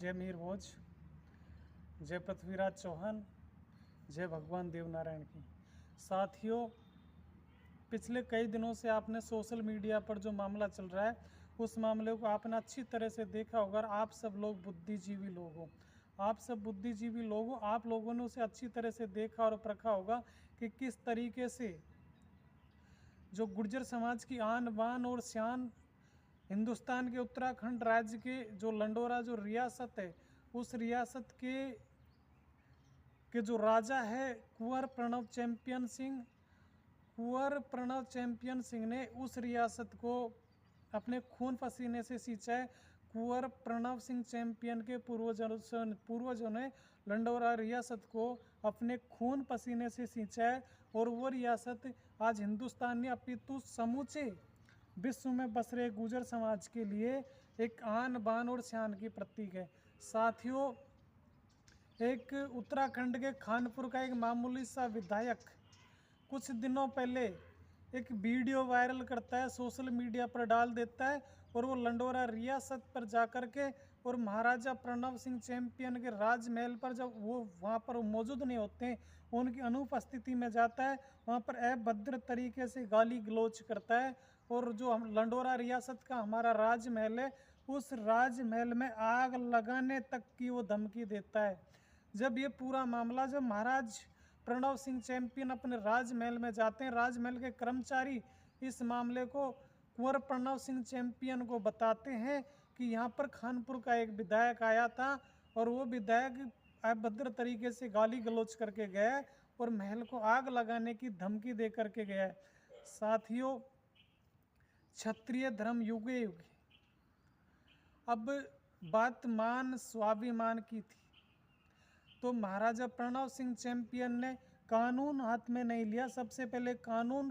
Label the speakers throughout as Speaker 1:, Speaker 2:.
Speaker 1: जय मीर भोज, जय पृथ्वीराज चौहान, जय भगवान देवनारायण की। साथियों, पिछले कई दिनों से आपने सोशल मीडिया पर जो मामला चल रहा है उस मामले को आपने अच्छी तरह से देखा होगा। आप सब लोग बुद्धिजीवी लोग हो, आप लोगों ने उसे अच्छी तरह से देखा और परखा होगा कि किस तरीके से जो गुर्जर समाज की आन बान और शान हिंदुस्तान के उत्तराखंड राज्य के जो लंडोरा जो रियासत है, उस रियासत के जो राजा है कुंवर प्रणव चैंपियन सिंह ने उस रियासत को अपने खून पसीने से सींचा है। कुंवर प्रणव सिंह चैंपियन के पूर्वजों ने लंडोरा रियासत को अपने खून पसीने से सींचा है और वो रियासत आज हिंदुस्तान ने अपितु समूचे विश्व में बस रहे गुर्जर समाज के लिए एक आन बान और शान की प्रतीक है। साथियों, एक उत्तराखंड के खानपुर का एक मामूली सा विधायक कुछ दिनों पहले एक वीडियो वायरल करता है, सोशल मीडिया पर डाल देता है और वो लंडोरा रियासत पर जाकर के और महाराजा प्रणव सिंह चैंपियन के राजमहल पर जब वो वहाँ पर मौजूद नहीं होते, उनकी अनुपस्थिति में जाता है, वहाँ पर अभद्र तरीके से गाली गलौज करता है और जो हम लंडोरा रियासत का हमारा राजमहल है उस राजमहल में आग लगाने तक की वो धमकी देता है। जब ये पूरा मामला जब महाराज प्रणव सिंह चैंपियन अपने राजमहल में जाते हैं, राजमहल के कर्मचारी इस मामले को कुंवर प्रणव सिंह चैंपियन को बताते हैं कि यहाँ पर खानपुर का एक विधायक आया था और वो विधायक अभद्र तरीके से गाली गलौज करके गया और महल को आग लगाने की धमकी दे करके गया है। साथियों, क्षत्रिय धर्म युगे युगे। अब बात मान स्वाभिमान की थी तो महाराजा प्रणव सिंह चैंपियन ने कानून हाथ में नहीं लिया। सबसे पहले कानून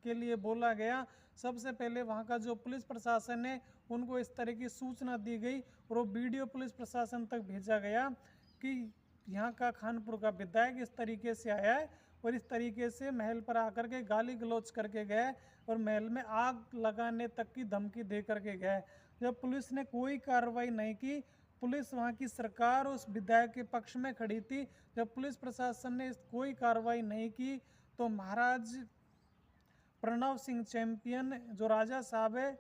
Speaker 1: के लिए बोला गया, सबसे पहले वहाँ का जो पुलिस प्रशासन है उनको इस तरह की सूचना दी गई और वो वीडियो पुलिस प्रशासन तक भेजा गया कि यहाँ का खानपुर का विधायक इस तरीके से आया है और इस तरीके से महल पर आकर के गाली गलौज करके गया और महल में आग लगाने तक की धमकी दे करके गया। जब पुलिस ने कोई कार्रवाई नहीं की, पुलिस वहाँ की सरकार उस विधायक के पक्ष में खड़ी थी, जब पुलिस प्रशासन ने कोई कार्रवाई नहीं की तो महाराज प्रणव सिंह चैंपियन जो राजा साहब है,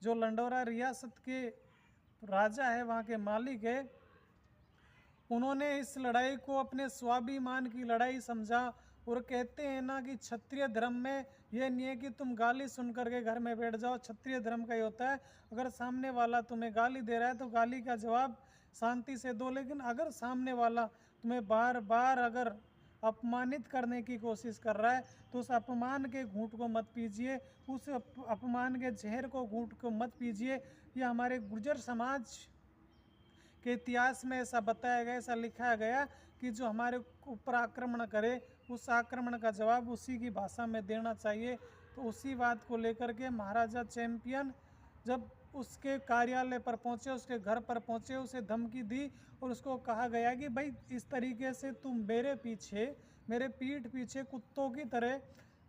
Speaker 1: जो लंडोरा रियासत के राजा है, वहाँ के मालिक है, उन्होंने इस लड़ाई को अपने स्वाभिमान की लड़ाई समझा और कहते हैं ना कि क्षत्रिय धर्म में ये नहीं है कि तुम गाली सुन करके घर में बैठ जाओ। क्षत्रिय धर्म का ये होता है अगर सामने वाला तुम्हें गाली दे रहा है तो गाली का जवाब शांति से दो, लेकिन अगर सामने वाला तुम्हें बार बार अगर अपमानित करने की कोशिश कर रहा है तो उस अपमान के घूंट को मत पीजिए, उस अपमान के जहर को घूंट को मत पीजिए। ये हमारे गुर्जर समाज के इतिहास में ऐसा बताया गया, ऐसा लिखा गया कि जो हमारे ऊपर आक्रमण करे उस आक्रमण का जवाब उसी की भाषा में देना चाहिए। तो उसी बात को लेकर के महाराजा चैंपियन जब उसके कार्यालय पर पहुंचे, उसके घर पर पहुंचे, उसे धमकी दी और उसको कहा गया कि भाई इस तरीके से तुम मेरे पीठ पीछे कुत्तों की तरह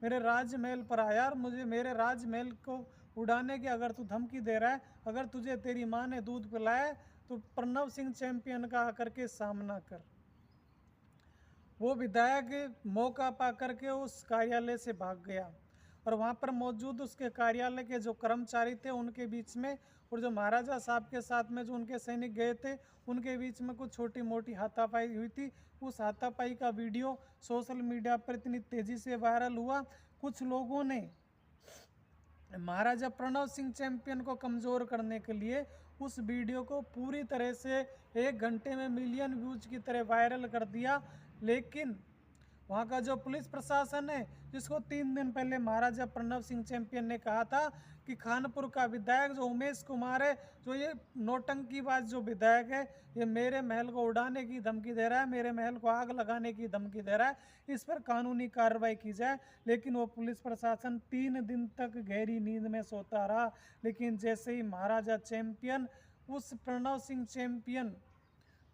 Speaker 1: मेरे राजमहल पर आया और मुझे मेरे राजमहल को उड़ाने की अगर तू धमकी दे रहा है, अगर तुझे तेरी माँ ने दूध पिलाया तो प्रणव सिंह चैंपियन का आकर के सामना कर। वो विधायक मौका पा करके उस कार्यालय से भाग गया और वहाँ पर मौजूद उसके कार्यालय के जो कर्मचारी थे उनके बीच में और जो महाराजा साहब के साथ में जो उनके सैनिक गए थे उनके बीच में कुछ छोटी मोटी हाथापाई हुई थी। उस हाथापाई का वीडियो सोशल मीडिया पर इतनी तेज़ी से वायरल हुआ, कुछ लोगों ने महाराजा प्रणव सिंह चैंपियन को कमज़ोर करने के लिए उस वीडियो को पूरी तरह से 1 घंटे में मिलियन व्यूज की तरह वायरल कर दिया। लेकिन वहाँ का जो पुलिस प्रशासन है, जिसको 3 दिन पहले महाराजा प्रणव सिंह चैंपियन ने कहा था कि खानपुर का विधायक जो उमेश कुमार है, जो ये नौटंकीबाज जो विधायक है, ये मेरे महल को उड़ाने की धमकी दे रहा है, मेरे महल को आग लगाने की धमकी दे रहा है, इस पर कानूनी कार्रवाई की जाए। लेकिन वो पुलिस प्रशासन 3 दिन तक गहरी नींद में सोता रहा। लेकिन जैसे ही महाराजा चैंपियन उस प्रणव सिंह चैंपियन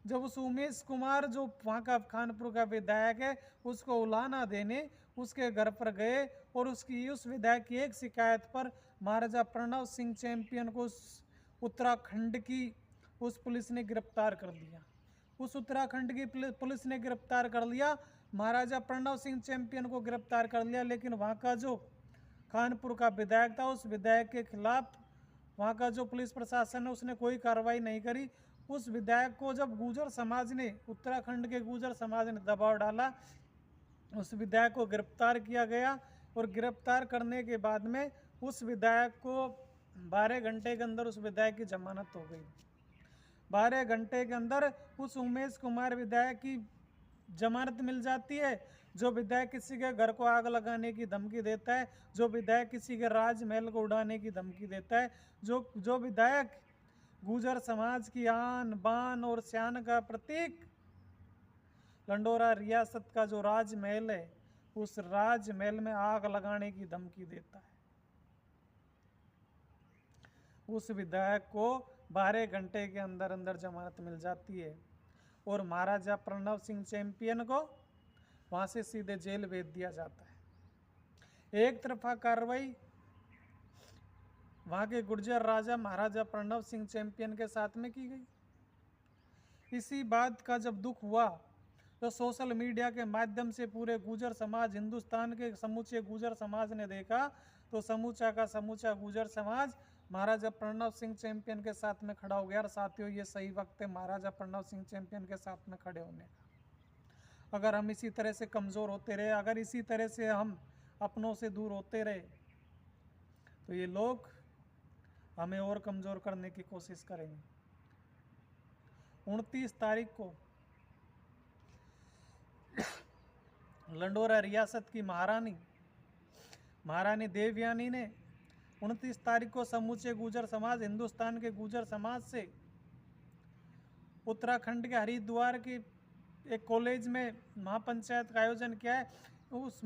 Speaker 1: जब उस उमेश कुमार जो वहाँ का खानपुर का विधायक है उसको उलाहना देने उसके घर पर गए और उस विधायक की एक शिकायत पर महाराजा प्रणव सिंह चैंपियन को उत्तराखंड की उस पुलिस ने गिरफ्तार कर दिया। उस उत्तराखंड की पुलिस ने गिरफ्तार कर लिया, महाराजा प्रणव सिंह चैंपियन को गिरफ्तार कर लिया, लेकिन वहाँ का जो कानपुर का विधायक था, उस विधायक के खिलाफ वहाँ का जो पुलिस प्रशासन है उसने कोई कार्रवाई नहीं करी। उस विधायक को जब गुर्जर समाज ने, उत्तराखंड के गुर्जर समाज ने दबाव डाला, उस विधायक को गिरफ्तार किया गया और गिरफ्तार करने के बाद में उस विधायक को 12 घंटे के अंदर उस विधायक की जमानत हो गई। 12 घंटे के अंदर उस उमेश कुमार विधायक की जमानत मिल जाती है। जो विधायक किसी के घर को आग लगाने की धमकी देता है, जो विधायक किसी के राजमहल को उड़ाने की धमकी देता है, जो विधायक गुर्जर समाज की आन बान और शान का प्रतीक लंडोरा रियासत का जो राजमहल है, उस राजमहल में आग लगाने की धमकी देता है, उस विधायक को 12 घंटे के अंदर अंदर जमानत मिल जाती है और महाराजा प्रणव सिंह चैंपियन को वहां से सीधे जेल भेज दिया जाता है। एक तरफा कार्रवाई वहां के गुर्जर राजा महाराजा प्रणव सिंह चैंपियन के साथ में की गई। इसी बात का जब दुख हुआ तो सोशल मीडिया के माध्यम से पूरे गुर्जर समाज, हिंदुस्तान के समूचे गुर्जर समाज ने देखा तो समूचा का समूचा गुर्जर समाज महाराजा प्रणव सिंह चैंपियन के साथ में खड़ा हो गया। और साथियों, ये सही वक्त है महाराजा प्रणव सिंह चैंपियन के साथ में खड़े होने का। अगर हम इसी तरह से कमज़ोर होते रहे, अगर इसी तरह से हम अपनों से दूर होते रहे, तो ये लोग हमें और कमज़ोर करने की कोशिश करेंगे। 29 तारीख को लंडोरा रियासत की महारानी देवयानी ने 29 तारीख को समूचे गुर्जर समाज, हिंदुस्तान के गुर्जर समाज से उत्तराखंड के हरिद्वार के एक कॉलेज में महापंचायत का आयोजन किया है। उस